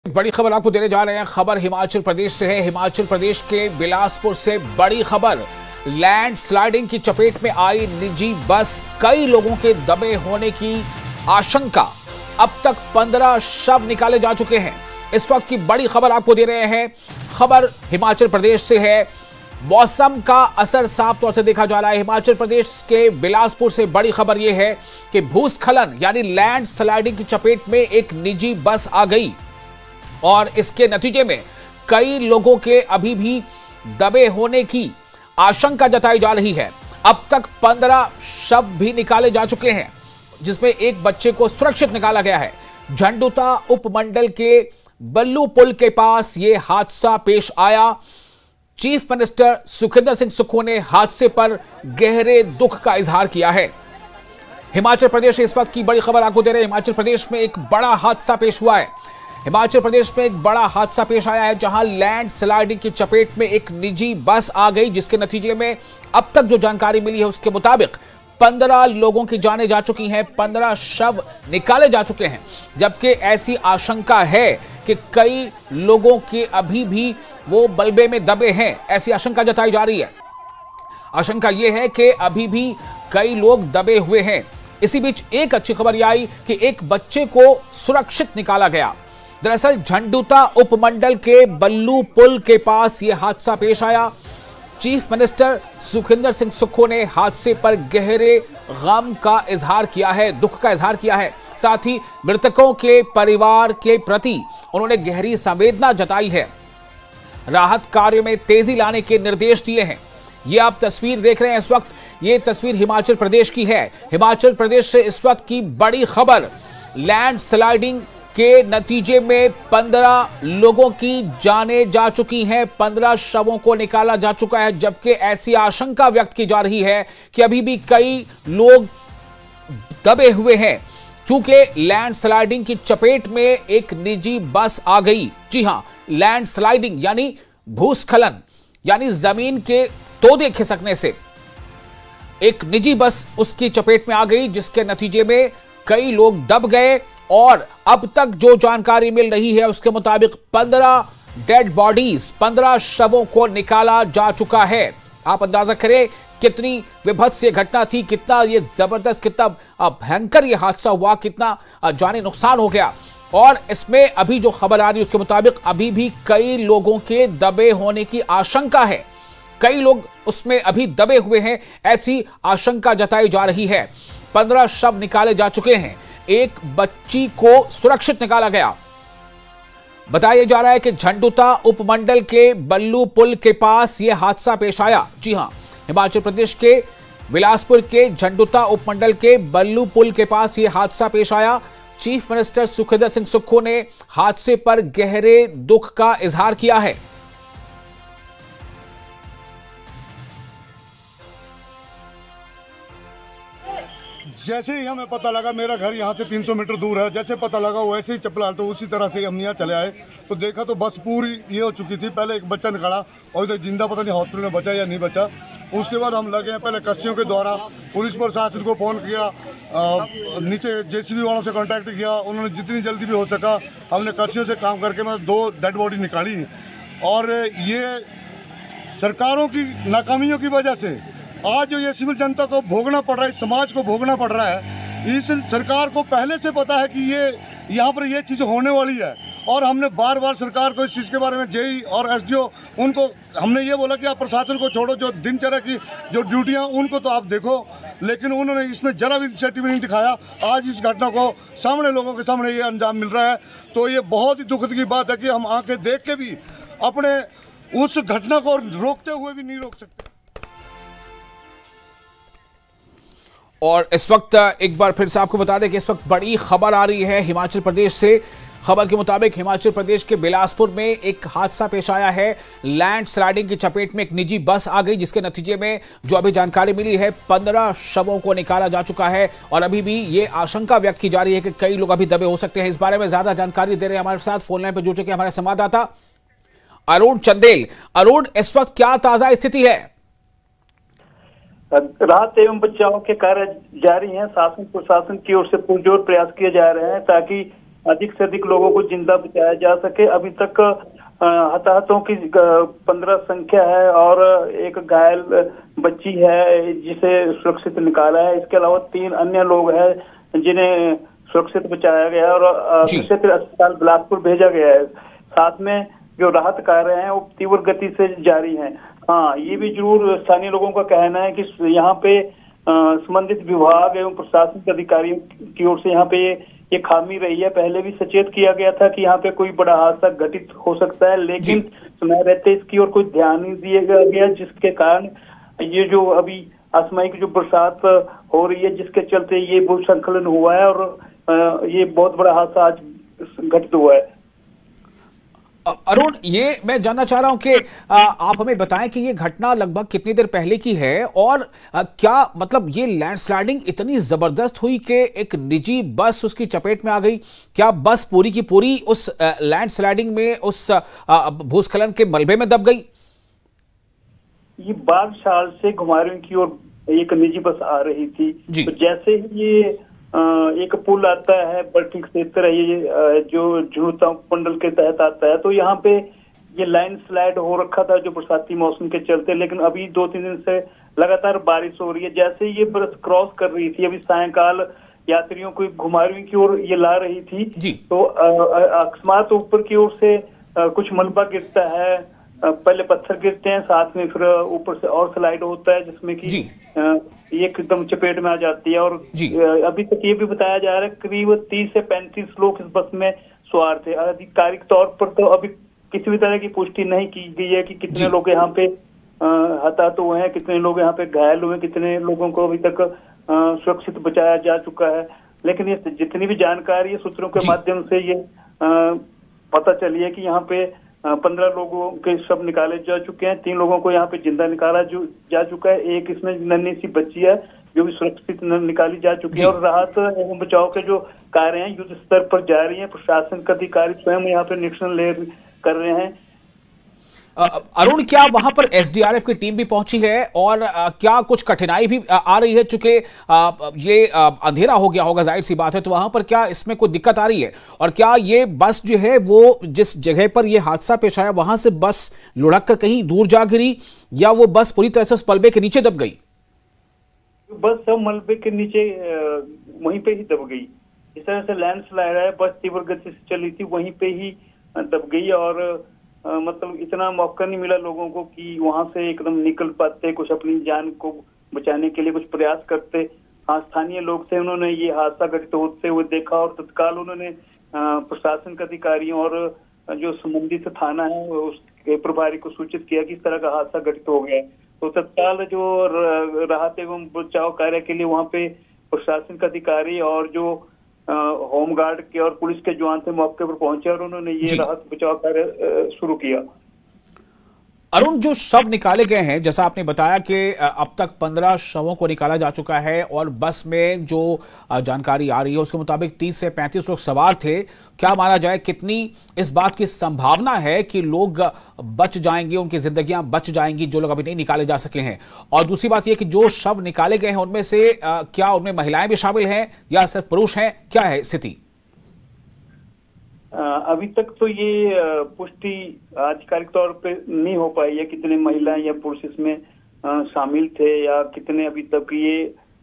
बड़ी खबर आपको देने जा रहे हैं। खबर हिमाचल प्रदेश से है। हिमाचल प्रदेश के बिलासपुर से बड़ी खबर। लैंड स्लाइडिंग की चपेट में आई निजी बस, कई लोगों के दबे होने की आशंका। अब तक 15 शव निकाले जा चुके हैं। इस वक्त की बड़ी खबर आपको दे रहे हैं। खबर हिमाचल प्रदेश से है। मौसम का असर साफ तौर से देखा जा रहा है। हिमाचल प्रदेश के बिलासपुर से बड़ी खबर यह है कि भूस्खलन यानी लैंड स्लाइडिंग की चपेट में एक निजी बस आ गई और इसके नतीजे में कई लोगों के अभी भी दबे होने की आशंका जताई जा रही है। अब तक 15 शव भी निकाले जा चुके हैं, जिसमें एक बच्चे को सुरक्षित निकाला गया है। झंडुता उपमंडल के बल्लू पुल के पास यह हादसा पेश आया। चीफ मिनिस्टर सुखविंदर सिंह सुक्खू ने हादसे पर गहरे दुख का इजहार किया है। हिमाचल प्रदेश इस वक्त की बड़ी खबर आपको दे रहे हैं। हिमाचल प्रदेश में एक बड़ा हादसा पेश हुआ है। हिमाचल प्रदेश में एक बड़ा हादसा पेश आया है, जहां लैंड स्लाइडिंग की चपेट में एक निजी बस आ गई, जिसके नतीजे में अब तक जो जानकारी मिली है उसके मुताबिक 15 लोगों की जानें जा चुकी हैं, 15 शव निकाले जा चुके हैं। जबकि ऐसी आशंका है कि कई लोगों के अभी भी वो मलबे में दबे हैं, ऐसी आशंका जताई जा रही है। आशंका यह है कि अभी भी कई लोग दबे हुए हैं। इसी बीच एक अच्छी खबर यह आई कि एक बच्चे को सुरक्षित निकाला गया। दरअसल झंडुता उपमंडल के बल्लू पुल के पास यह हादसा पेश आया। चीफ मिनिस्टर सुखविंदर सिंह सुक्खू ने हादसे पर गहरे गम का इजहार किया है, दुख का इजहार किया है। साथ ही मृतकों के परिवार के प्रति उन्होंने गहरी संवेदना जताई है। राहत कार्य में तेजी लाने के निर्देश दिए हैं। ये आप तस्वीर देख रहे हैं इस वक्त, ये तस्वीर हिमाचल प्रदेश की है। हिमाचल प्रदेश से इस वक्त की बड़ी खबर। लैंड स्लाइडिंग के नतीजे में 15 लोगों की जानें जा चुकी हैं, 15 शवों को निकाला जा चुका है। जबकि ऐसी आशंका व्यक्त की जा रही है कि अभी भी कई लोग दबे हुए हैं, क्योंकि लैंड स्लाइडिंग की चपेट में एक निजी बस आ गई। जी हां, लैंड स्लाइडिंग यानी भूस्खलन, यानी जमीन के तोदे खिसकने से एक निजी बस उसकी चपेट में आ गई, जिसके नतीजे में कई लोग दब गए। और अब तक जो जानकारी मिल रही है उसके मुताबिक 15 डेड बॉडीज, 15 शवों को निकाला जा चुका है। आप अंदाजा करें कितनी विभत्स ये घटना थी, कितना ये जबरदस्त, कितना भयंकर ये हादसा हुआ, कितना जानी नुकसान हो गया। और इसमें अभी जो खबर आ रही है उसके मुताबिक अभी भी कई लोगों के दबे होने की आशंका है। कई लोग उसमें अभी दबे हुए हैं, ऐसी आशंका जताई जा रही है। 15 शव निकाले जा चुके हैं। एक बच्ची को सुरक्षित निकाला गया। बताया जा रहा है कि झंडुता उपमंडल के बल्लू पुल के पास यह हादसा पेश आया। जी हां, हिमाचल प्रदेश के बिलासपुर के झंडुता उपमंडल के बल्लू पुल के पास यह हादसा पेश आया। चीफ मिनिस्टर सुखविंदर सिंह सुक्खू ने हादसे पर गहरे दुख का इजहार किया है। जैसे ही हमें पता लगा, मेरा घर यहाँ से 300 मीटर दूर है, जैसे पता लगा वैसे ही चप्पल तो उसी तरह से हम यहाँ चले आए। तो देखा तो बस पूरी ये हो चुकी थी। पहले एक बच्चा निकाला और इधर जिंदा पता नहीं हॉस्पिटल में बचा या नहीं बचा। उसके बाद हम लगे हैं पहले कस्सियों के द्वारा पुलिस प्रशासन को फ़ोन किया, नीचे JCB वालों से कॉन्टैक्ट किया। उन्होंने जितनी जल्दी भी हो सका हमने कस्सियों से काम करके 2 डेड बॉडी निकाली। और ये सरकारों की नाकामियों की वजह से आज जो ये सिविल जनता को भोगना पड़ रहा है, समाज को भोगना पड़ रहा है। इस सरकार को पहले से पता है कि ये यहाँ पर ये चीज़ होने वाली है। और हमने बार बार सरकार को इस चीज़ के बारे में JE और SDO उनको हमने ये बोला कि आप प्रशासन को छोड़ो, जो दिनचर्या की जो ड्यूटियाँ उनको तो आप देखो, लेकिन उन्होंने इसमें जरा भी इनिशिएटिव नहीं दिखाया। आज इस घटना को सामने लोगों के सामने ये अंजाम मिल रहा है, तो ये बहुत ही दुखद की बात है कि हम आंखें देख के भी अपने उस घटना को रोकते हुए भी नहीं रोक सकते। और इस वक्त एक बार फिर से आपको बता दें कि इस वक्त बड़ी खबर आ रही है हिमाचल प्रदेश से। खबर के मुताबिक हिमाचल प्रदेश के बिलासपुर में एक हादसा पेश आया है। लैंड स्लाइडिंग की चपेट में एक निजी बस आ गई, जिसके नतीजे में जो अभी जानकारी मिली है 15 शवों को निकाला जा चुका है। और अभी भी ये आशंका व्यक्त की जा रही है कि कई लोग अभी दबे हो सकते हैं। इस बारे में ज्यादा जानकारी दे रहे हैं हमारे साथ फोन लाइन पर जुड़ चुके हमारे संवाददाता अरुण चंदेल। अरुण, इस वक्त क्या ताजा स्थिति है? राहत एवं बचाव के कार्य जारी हैं। शासन प्रशासन की ओर से पुरजोर प्रयास किए जा रहे हैं ताकि अधिक से अधिक लोगों को जिंदा बचाया जा सके। अभी तक हताहतों की 15 संख्या है और एक घायल बच्ची है जिसे सुरक्षित निकाला है। इसके अलावा 3 अन्य लोग हैं जिन्हें सुरक्षित बचाया गया है और क्षेत्र अस्पताल बिलासपुर भेजा गया है। साथ में जो राहत कार्य हैं वो तीव्र गति से जारी हैं। हाँ, ये भी जरूर स्थानीय लोगों का कहना है कि यहाँ पे संबंधित विभाग एवं प्रशासनिक अधिकारियों की ओर से यहाँ पे ये खामी रही है। पहले भी सचेत किया गया था कि यहाँ पे कोई बड़ा हादसा घटित हो सकता है, लेकिन समय रहते इसकी ओर कोई ध्यान नहीं दिया गया, जिसके कारण ये जो अभी असामयिक जो बरसात हो रही है जिसके चलते ये भूस्खलन हुआ है और ये बहुत बड़ा हादसा आज घटित हुआ है। अरुण, ये मैं जानना चाह रहा हूं कि आप हमें बताएं कि ये घटना लगभग कितनी देर पहले की है और क्या मतलब ये लैंडस्लाइडिंग इतनी जबरदस्त हुई कि एक निजी बस उसकी चपेट में आ गई? क्या बस पूरी की पूरी उस लैंडस्लाइडिंग में उस भूस्खलन के मलबे में दब गई? ये बागशाल से घुमारवीं की ओर एक निजी बस आ रही थी, तो जैसे ही ये एक पुल आता है बल्टी क्षेत्र है ये जो झुनुता मंडल के तहत आता है, तो यहाँ पे ये लैंड स्लाइड हो रखा था जो बरसाती मौसम के चलते। लेकिन अभी 2-3 दिन से लगातार बारिश हो रही है। जैसे ये बस क्रॉस कर रही थी, अभी सायंकाल यात्रियों को घुमारवीं की ओर ये ला रही थी, तो अकस्मात ऊपर की ओर से कुछ मलबा गिरता है, पहले पत्थर गिरते हैं, साथ में फिर ऊपर से और स्लाइड होता है जिसमें कि ये एकदम चपेट में आ जाती है। और अभी तक ये भी बताया जा रहा है करीब 30 से 35 लोग इस बस में सवार थे। आधिकारिक तौर पर तो अभी किसी भी तरह की पुष्टि नहीं की गई है कि कितने लोग यहाँ पे हताहत हुए हैं, कितने लोग यहाँ पे घायल हुए, कितने लोगों को अभी तक सुरक्षित बचाया जा चुका है। लेकिन ये जितनी भी जानकारी सूत्रों के माध्यम से ये पता चली है कि यहाँ पे 15 लोगों के शव निकाले जा चुके हैं। 3 लोगों को यहाँ पे जिंदा निकाला जा चुका है। एक इसमें नन्ही सी बच्ची है जो भी सुरक्षित निकाली जा चुकी है। और राहत एवं बचाव के जो कार्य हैं युद्ध स्तर पर जारी हैं। प्रशासन के अधिकारी स्वयं यहाँ पे निरीक्षण कर रहे हैं। अरुण, क्या वहां पर एसडीआरएफ की टीम भी पहुंची है और क्या कुछ कठिनाई भी आ रही है? चूंकि ये अंधेरा हो गया होगा, जाहिर सी बात है, तो वहां पर क्या इसमें कोई दिक्कत आ रही है? और क्या ये बस जो है वो जिस जगह पर ये हादसा पेश आया वहां से बस लुढ़क कर कहीं दूर जा गिरी या वो बस पूरी तरह से उस मलबे के नीचे दब गई? बस सब मलबे के नीचे वहीं पे ही दब गई। इस तरह से लैंडस्लाइड है, बस तीव्र गति से चली थी, वहीं पे ही दब गई। और मतलब इतना मौका नहीं मिला लोगों को कि वहां से एकदम निकल पाते, कुछ अपनी जान को बचाने के लिए कुछ प्रयास करते। हाँ, स्थानीय लोग थे, उन्होंने ये हादसा घटित होते हुए देखा और तत्काल उन्होंने प्रशासन के अधिकारियों और जो संबंधित थाना है उसके प्रभारी को सूचित किया कि इस तरह का हादसा घटित हो गया। तो तत्काल जो राहत एवं बचाव कार्य के लिए वहां पे प्रशासन के अधिकारी और जो होमगार्ड के और पुलिस के जवान थे मौके पर पहुंचे और उन्होंने ये राहत बचाव कार्य शुरू किया। अरुण, जो शव निकाले गए हैं, जैसा आपने बताया कि अब तक 15 शवों को निकाला जा चुका है और बस में जो जानकारी आ रही है उसके मुताबिक 30 से 35 लोग सवार थे। क्या माना जाए, कितनी इस बात की संभावना है कि लोग बच जाएंगे, उनकी जिंदगियां बच जाएंगी जो लोग अभी नहीं निकाले जा सके हैं? और दूसरी बात यह कि जो शव निकाले गए हैं उनमें से क्या उनमें महिलाएं भी शामिल हैं या सिर्फ पुरुष हैं? क्या है स्थिति? अभी तक तो ये पुष्टि आधिकारिक तौर पे नहीं हो पाई है कितने महिलाएं या पुरुष इसमें शामिल थे या कितने अभी तक ये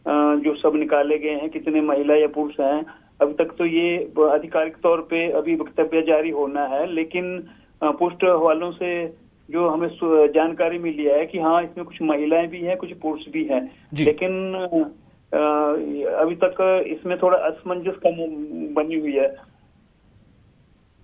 जो सब निकाले गए हैं कितने महिला या पुरुष हैं। अभी तक तो ये आधिकारिक तौर पे अभी वक्तव्य जारी होना है। लेकिन पोस्ट वालों से जो हमें जानकारी मिली है कि हाँ, इसमें कुछ महिलाएं भी हैं, कुछ पुरुष भी हैं। लेकिन अभी तक इसमें थोड़ा असमंजस का बनी हुई है।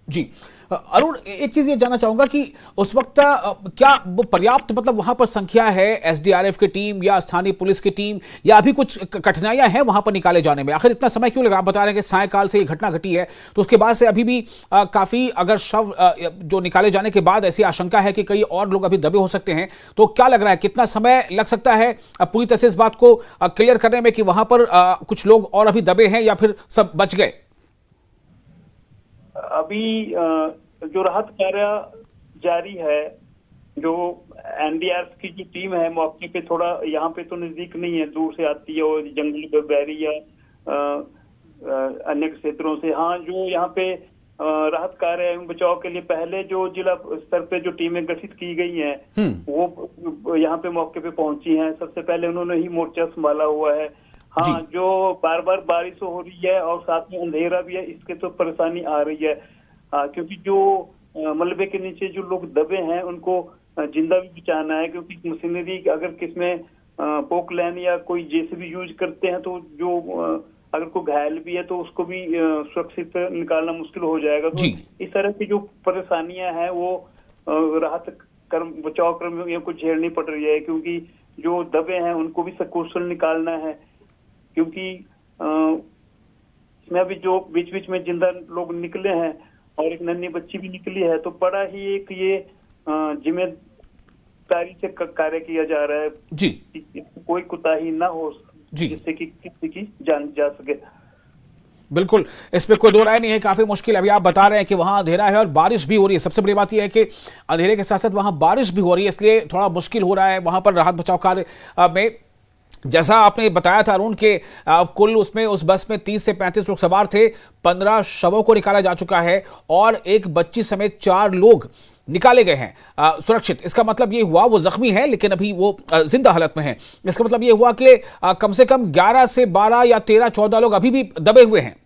जी अरुण, एक चीज ये जानना चाहूंगा कि उस वक्त क्या वो पर्याप्त मतलब वहां पर संख्या है एसडीआरएफ की टीम या स्थानीय पुलिस की टीम, या अभी कुछ कठिनाइयां हैं वहां पर निकाले जाने में? आखिर इतना समय क्यों लगा? आप बता रहे हैं कि सायंकाल से ये घटना घटी है, तो उसके बाद से अभी भी काफी अगर शव जो निकाले जाने के बाद ऐसी आशंका है कि कई और लोग अभी दबे हो सकते हैं, तो क्या लग रहा है कितना समय लग सकता है पूरी तरह से इस बात को क्लियर करने में कि वहां पर कुछ लोग और अभी दबे हैं या फिर सब बच गए? अभी जो राहत कार्य जारी है, जो एनडीआरएफ की जो टीम है मौके पे थोड़ा यहाँ पे तो नजदीक नहीं है, दूर से आती है और जंगली बर्फबारी या अन्य क्षेत्रों से। हाँ, जो यहाँ पे राहत कार्य एवं बचाव के लिए पहले जो जिला स्तर पे जो टीमें गठित की गई हैं वो यहाँ पे मौके पे पहुंची हैं। सबसे पहले उन्होंने ही मोर्चा संभाला हुआ है। हाँ, जो बार बार बारिश हो रही है और साथ में अंधेरा भी है, इसके तो परेशानी आ रही है। क्योंकि जो मलबे के नीचे जो लोग दबे हैं उनको जिंदा भी बचाना है, क्योंकि मशीनरी अगर किसमें पोकलैन या कोई जेसीबी यूज करते हैं तो जो अगर कोई घायल भी है तो उसको भी सुरक्षित निकालना मुश्किल हो जाएगा। तो इस तरह की जो परेशानियां हैं वो राहत कर्म बचाव कर्मियों को झेलनी पड़ रही है, क्योंकि जो दबे हैं उनको भी सकुशल निकालना है। क्योंकि इसमें अभी जो बीच बीच में जिंदा लोग निकले हैं और एक नन्ही बच्ची भी निकली है, तो बड़ा ही एक ये जिम्मेदारी से कार्य किया जा रहा है जी, कोई कुताही ना हो जिससे कि किसी की जान जा सके। बिल्कुल, इसमें कोई दो राय नहीं है, काफी मुश्किल। अभी आप बता रहे हैं कि वहां अंधेरा है और बारिश भी हो रही है। सबसे बड़ी बात यह है कि अंधेरे के साथ साथ वहां बारिश भी हो रही है, इसलिए थोड़ा मुश्किल हो रहा है वहां पर राहत बचाव कार्य में। जैसा आपने बताया था अरुण के कुल उसमें उस बस में 30 से 35 लोग सवार थे, 15 शवों को निकाला जा चुका है और एक बच्ची समेत 4 लोग निकाले गए हैं सुरक्षित। इसका मतलब ये हुआ, वो जख्मी है लेकिन अभी वो जिंदा हालत में है। इसका मतलब ये हुआ कि कम से कम 11 से 12 या 13 14 लोग अभी भी दबे हुए हैं।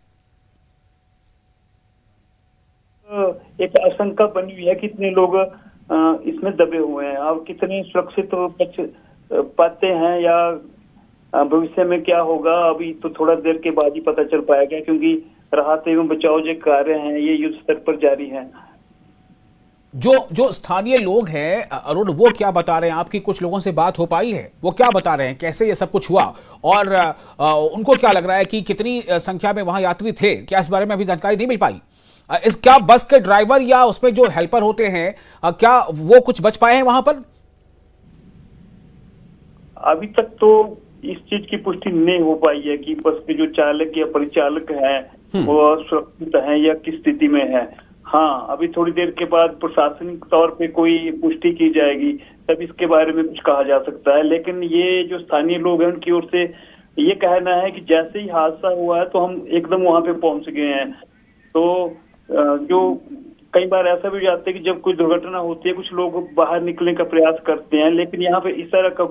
एक आशंका बनी हुई है कितने लोग इसमें दबे हुए हैं और कितने सुरक्षित बच पाते हैं या भविष्य में क्या होगा, अभी तो थोड़ा देर के बाद ही पता चल पाएगा, क्योंकि राहत एवं बचाव जो कार्य हैं ये युद्ध स्तर पर जारी है। जो स्थानीय लोग हैं अरुण, वो क्या बता रहे हैं? आपकी कुछ लोगों से बात हो पाई है, वो क्या बता रहे हैं, कैसे ये सब कुछ हुआ और उनको क्या लग रहा है कि कितनी संख्या में वहां यात्री थे? क्या इस बारे में अभी जानकारी नहीं मिल पाई? क्या बस के ड्राइवर या उसमें जो हेल्पर होते हैं क्या वो कुछ बच पाए हैं वहां पर? अभी तक तो इस चीज की पुष्टि नहीं हो पाई है कि बस के जो चालक या परिचालक हैं वो सुरक्षित हैं या किस स्थिति में है। हाँ, अभी थोड़ी देर के बाद प्रशासनिक तौर पे कोई पुष्टि की जाएगी, तब इसके बारे में कुछ कहा जा सकता है। लेकिन ये जो स्थानीय लोग हैं उनकी ओर से ये कहना है कि जैसे ही हादसा हुआ है तो हम एकदम वहां पे पहुंच गए हैं। तो जो कई बार ऐसा भी जाता है कि जब कोई दुर्घटना होती है कुछ लोग बाहर निकलने का प्रयास करते हैं, लेकिन यहाँ पे इस तरह का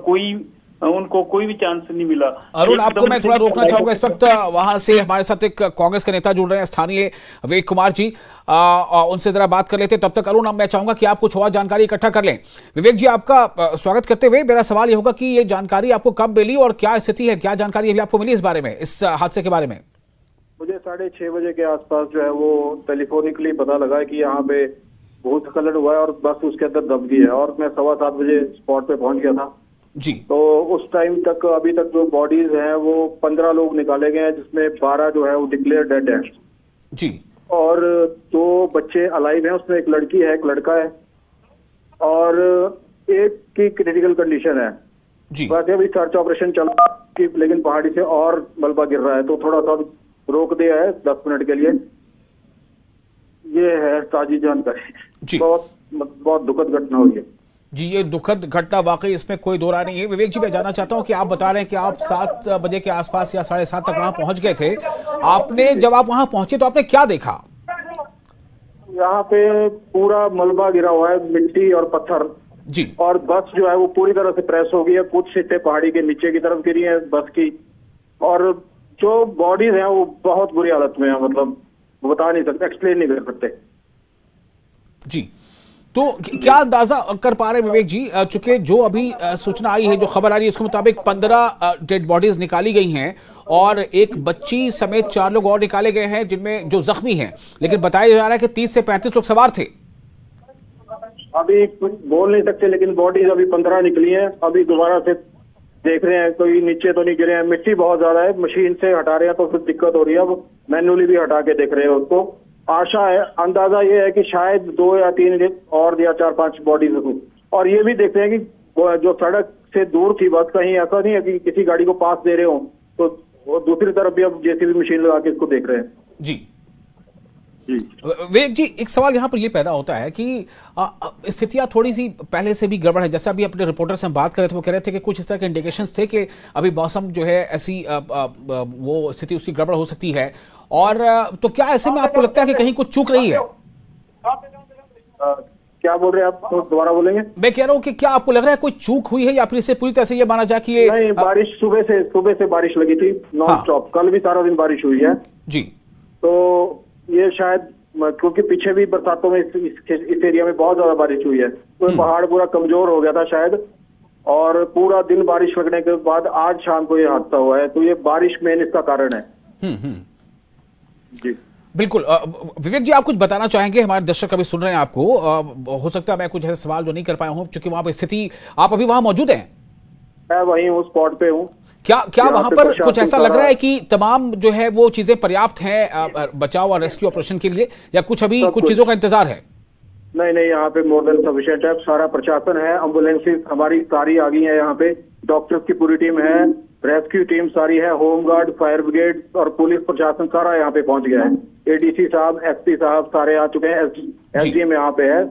उनको कोई भी चांस नहीं मिला। अरुण, आपको मैं थोड़ा रोकना चाहूंगा इस वक्त। वहां से हमारे साथ एक कांग्रेस के नेता जुड़ रहे हैं, स्थानीय विवेक कुमार जी, उनसे जरा बात कर लेते हैं। तब तक अरुण, मैं चाहूंगा कि आप कुछ और जानकारी इकट्ठा कर लें। विवेक जी, आपका स्वागत करते हुए मेरा सवाल ये होगा कि ये जानकारी आपको कब मिली और क्या स्थिति है, क्या जानकारी अभी आपको मिली इस बारे में, इस हादसे के बारे में? मुझे 6:30 बजे के आसपास जो है वो टेलीफोनिकली पता लगा कि यहाँ पे भूस्खलन हुआ है और बस उसके अंदर दब गई है, और मैं 7:15 बजे स्पॉट पे पहुंच गया था जी। तो उस टाइम तक अभी तक जो बॉडीज हैं वो 15 लोग निकाले गए हैं, जिसमें 12 जो है वो डिक्लेयर डेड है जी, और 2 बच्चे अलाइव हैं, उसमें एक लड़की है एक लड़का है और एक की क्रिटिकल कंडीशन है जी। बाकी अभी सर्च ऑपरेशन चल रहा है, लेकिन पहाड़ी से और मलबा गिर रहा है तो थोड़ा सा रोक दिया है 10 मिनट के लिए। ये है ताजी जानकारी। बहुत दुखद घटना हुई है जी, ये दुखद घटना वाकई, इसमें कोई दो राय नहीं है। विवेक जी, मैं जानना चाहता हूं कि आप बता रहे हैं कि आप 7 बजे के आसपास या 7:30 तक वहां पहुंच गए थे। आपने जब आप वहां पहुंचे तो आपने क्या देखा? यहाँ पे पूरा मलबा गिरा हुआ है, मिट्टी और पत्थर जी, और बस जो है वो पूरी तरह से प्रेस हो गई है। कुछ सीटें पहाड़ी के नीचे की तरफ गिरी है बस की, और जो बॉडीज हैं वो बहुत बुरी हालत में है, मतलब बता नहीं सकते, एक्सप्लेन नहीं कर सकते जी। तो क्या अंदाजा कर पा रहे हैं विवेक जी, चूंकि जो अभी सूचना आई है, जो खबर आ रही है उसके मुताबिक 15 डेड बॉडीज निकाली गई हैं और एक बच्ची समेत 4 लोग और निकाले गए हैं जिनमें जो जख्मी हैं, लेकिन बताया जा रहा है कि 30 से 35 लोग सवार थे। अभी कुछ बोल नहीं सकते, लेकिन बॉडीज अभी 15 निकली हैं। अभी दोबारा से देख रहे हैं, कोई नीचे तो नहीं गिरे हैं, मिट्टी बहुत ज्यादा है, मशीन से हटा रहे हैं तो फिर दिक्कत हो रही है, अब मैन्युअली भी हटा के देख रहे हैं उसको। आशा है, अंदाजा ये है कि शायद 2 या 3 और या 4-5 बॉडीज हो। और ये भी देखते हैं कि जो सड़क से दूर थी बस, कहीं ऐसा नहीं है कि किसी गाड़ी को पास दे रहे हो, तो वो दूसरी तरफ भी अब जेसीबी मशीन लगा के इसको देख रहे हैं जी। विवेक जी, एक सवाल यहाँ पर ये पैदा होता है कि स्थितियाँ थोड़ी सी पहले से भी गड़बड़ है। जैसा अभी अपने रिपोर्टर से हम बात कर रहे थे, वो कह रहे थे कि कुछ इस तरह के इंडिकेशंस थे कि अभी मौसम जो है ऐसी वो स्थिति उसकी गड़बड़ हो सकती है। और तो क्या ऐसे में आपको लगता है कि कहीं कुछ चूक रही है? क्या बोल रहे हैं आप, तो दोबारा बोलेंगे? मैं कह रहा हूँ कि क्या आपको लग रहा है कोई चूक हुई है, या फिर इसे पूरी तरह से ये माना जाए कि ये नहीं, बारिश सुबह से बारिश लगी थी नॉन स्टॉप। कल भी सारा दिन बारिश हुई है जी। तो ये शायद क्योंकि पीछे भी बरसातों में इस एरिया में बहुत ज्यादा बारिश हुई है, तो पहाड़ पूरा कमजोर हो गया था शायद, और पूरा दिन बारिश लगने के बाद आज शाम को ये हादसा हुआ है। तो ये बारिश मेन इसका कारण है। जी बिल्कुल। विवेक जी, आप कुछ बताना चाहेंगे? हमारे दर्शक अभी सुन रहे हैं आपको। हो सकता है मैं कुछ ऐसे सवाल जो नहीं कर पाया हूँ, क्योंकि वहां पर स्थिति, आप अभी वहां मौजूद हैं? मैं वहीं हूँ, स्पॉट पे हूँ। क्या वहां पर कुछ ऐसा लग रहा है कि तमाम जो है वो चीजें पर्याप्त हैं बचाव और रेस्क्यू ऑपरेशन के लिए, या कुछ अभी कुछ चीजों का इंतजार है? नहीं, यहाँ पे मोर देन सफिशिएंट है। सारा प्रशासन है, एम्बुलेंसेज हमारी सारी आ गई है यहाँ पे, डॉक्टर्स की पूरी टीम है, रेस्क्यू टीम सारी है, होमगार्ड, फायर ब्रिगेड और पुलिस प्रशासन सारा यहाँ पे पहुंच गया है। एडीसी साहब, एसपी साहब सारे आ चुके हैं, एसडीएम यहाँ पे है।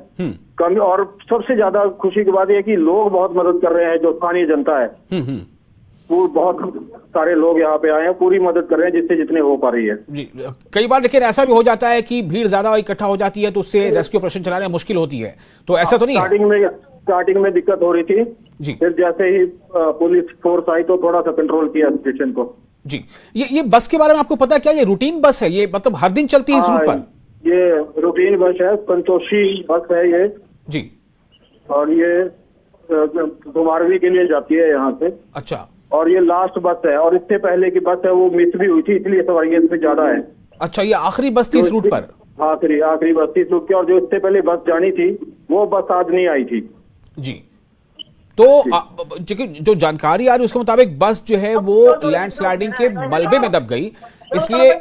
कम, और सबसे ज्यादा खुशी की बात यह है कि लोग बहुत मदद कर रहे हैं, जो स्थानीय जनता है वो बहुत सारे लोग यहाँ पे आए हैं, पूरी मदद कर रहे हैं जिससे जितने हो पा रही है जी। कई बार लेकिन ऐसा भी हो जाता है कि भीड़ ज्यादा इकट्ठा हो जाती है, तो उससे रेस्क्यू ऑपरेशन चलाने में मुश्किल होती है, तो ऐसा तो नहीं है? स्टार्टिंग में दिक्कत हो रही थी जी, फिर जैसे ही पुलिस फोर्स आई तो थोड़ा सा कंट्रोल किया सिचुएशन को जी। ये बस के बारे में आपको पता है क्या? ये रूटीन बस है, ये मतलब हर दिन चलती है इस रूट पर? ये रूटीन बस है, संतोषी बस है ये जी, और ये घुमारवी के लिए जाती है यहाँ से। अच्छा। और ये लास्ट बस है, और इससे पहले की बस है वो मिस भी हुई थी, इसलिए सवारियां इसमें ज्यादा है। अच्छा, ये आखिरी बस थी इस रूट पर? आखिरी बस थी इस रूट की, और जो इससे पहले बस जानी थी वो बस आज नहीं आई थी जी। तो जो जानकारी आ रही है उसके मुताबिक बस जो है वो लैंडस्लाइडिंग के मलबे में दब गई, इसलिए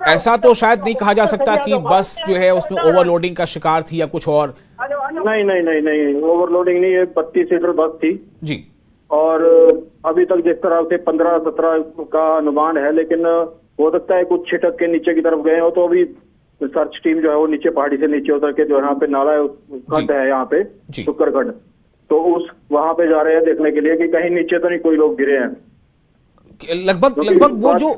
ऐसा तो शायद नहीं कहा जा सकता कि बस जो है उसमें ओवरलोडिंग का शिकार थी या कुछ और? नहीं, ओवरलोडिंग नहीं है। 32 सीटर बस थी जी, और अभी तक जिस तरह से 15-17 का अनुमान है, लेकिन हो सकता है कुछ छिटक के नीचे की तरफ गए हो, तो अभी सर्च टीम जो है वो नीचे पहाड़ी से नीचे उतर के, जो यहाँ पे नाला है खड्ड है यहाँ पे शुक्र खड्ड, तो उस वहां पे जा रहे हैं देखने के लिए कि कहीं नीचे तो नहीं कोई लोग गिरे हैं। लगभग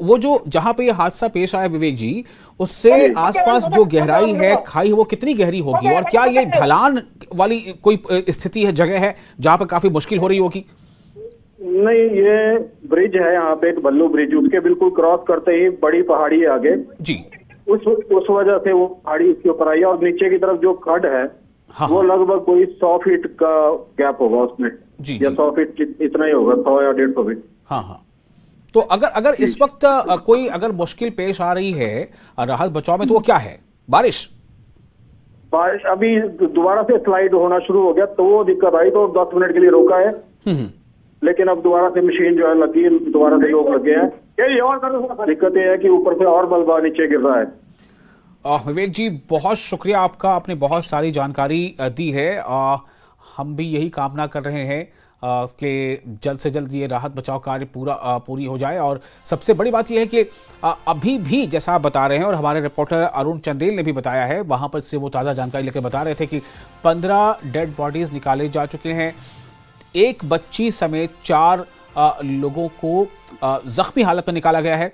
वो जो जहां पे ये हादसा पेश आया विवेक जी, उससे आसपास जो गहराई है, खाई है, वो कितनी गहरी होगी, और क्या ये ढलान वाली कोई स्थिति है, जगह है जहां पर काफी मुश्किल हो रही होगी? नहीं, ये ब्रिज है यहाँ पे, एक बल्लू ब्रिज, उसके बिल्कुल क्रॉस करते ही बड़ी पहाड़ी है आगे जी, उस वजह से वो पहाड़ी इसके ऊपर आई है, और नीचे की तरफ जो खड्ड है वो लगभग कोई 100 फीट का गैप होगा उसमें जी, या 100 फीट इतना ही होगा, 100 या 150 फीट। हाँ। तो अगर इस वक्त कोई अगर मुश्किल पेश आ रही है राहत बचाव में, तो वो क्या है? बारिश अभी दोबारा से स्लाइड होना शुरू हो गया, तो वो दिक्कत आई, तो 10 मिनट के लिए रोका है, लेकिन अब दोबारा से मशीन जो है लगी, दोबारा से योग लग गया है। दिक्कत ये है कि ऊपर से और मलबा नीचे गिर रहा है। विवेक जी, बहुत शुक्रिया आपका, आपने बहुत सारी जानकारी दी है। हम भी यही कामना कर रहे हैं कि जल्द से जल्द ये राहत बचाव कार्य पूरी हो जाए। और सबसे बड़ी बात यह है कि अभी भी जैसा आप बता रहे हैं, और हमारे रिपोर्टर अरुण चंदेल ने भी बताया है, वहाँ पर से वो ताज़ा जानकारी लेकर बता रहे थे कि 15 डेड बॉडीज़ निकाले जा चुके हैं, एक बच्ची समेत 4 लोगों को जख्मी हालत में निकाला गया है।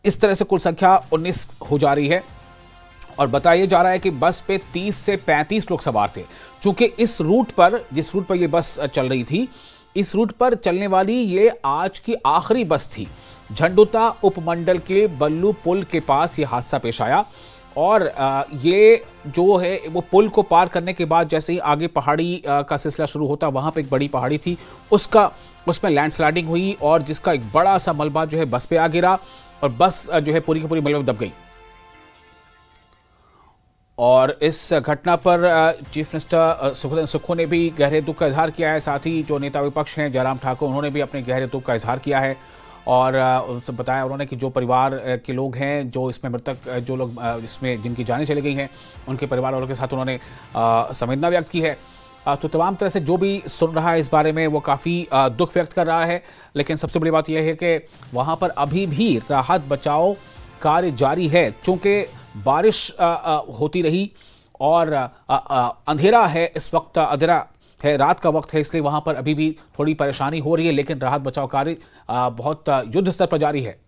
इस तरह से कुल संख्या 19 हो जा रही है, और बताया जा रहा है कि बस पे 30 से 35 लोग सवार थे। चूंकि इस रूट पर, जिस रूट पर ये बस चल रही थी, इस रूट पर चलने वाली ये आज की आखिरी बस थी। झंडुता उपमंडल के बल्लू पुल के पास ये हादसा पेश आया, और ये जो है वो पुल को पार करने के बाद जैसे ही आगे पहाड़ी का सिलसिला शुरू होता, वहाँ पे एक बड़ी पहाड़ी थी, उसमें लैंडस्लाइडिंग हुई, और जिसका एक बड़ा सा मलबा जो है बस पे आ गिरा, और बस जो है पूरी की पूरी मलबे में दब गई। और इस घटना पर चीफ मिनिस्टर सुखविंदर सुक्खू ने भी गहरे दुख का इजहार किया है। साथ ही जो नेता विपक्ष हैं जयराम ठाकुर, उन्होंने भी अपने गहरे दुख का इजहार किया है, और उनसे बताया उन्होंने कि जो परिवार के लोग हैं, जो इसमें मृतक जो लोग इसमें जिनकी जानें चली गई हैं, उनके परिवार वालों के साथ उन्होंने संवेदना व्यक्त की है। तो तमाम तरह से जो भी सुन रहा है इस बारे में वो काफ़ी दुख व्यक्त कर रहा है। लेकिन सबसे बड़ी बात यह है कि वहाँ पर अभी भी राहत बचाव कार्य जारी है, चूँकि बारिश होती रही और अंधेरा है, इस वक्त अंधेरा है, रात का वक्त है, इसलिए वहां पर अभी भी थोड़ी परेशानी हो रही है, लेकिन राहत बचाव कार्य बहुत युद्ध स्तर पर जारी है।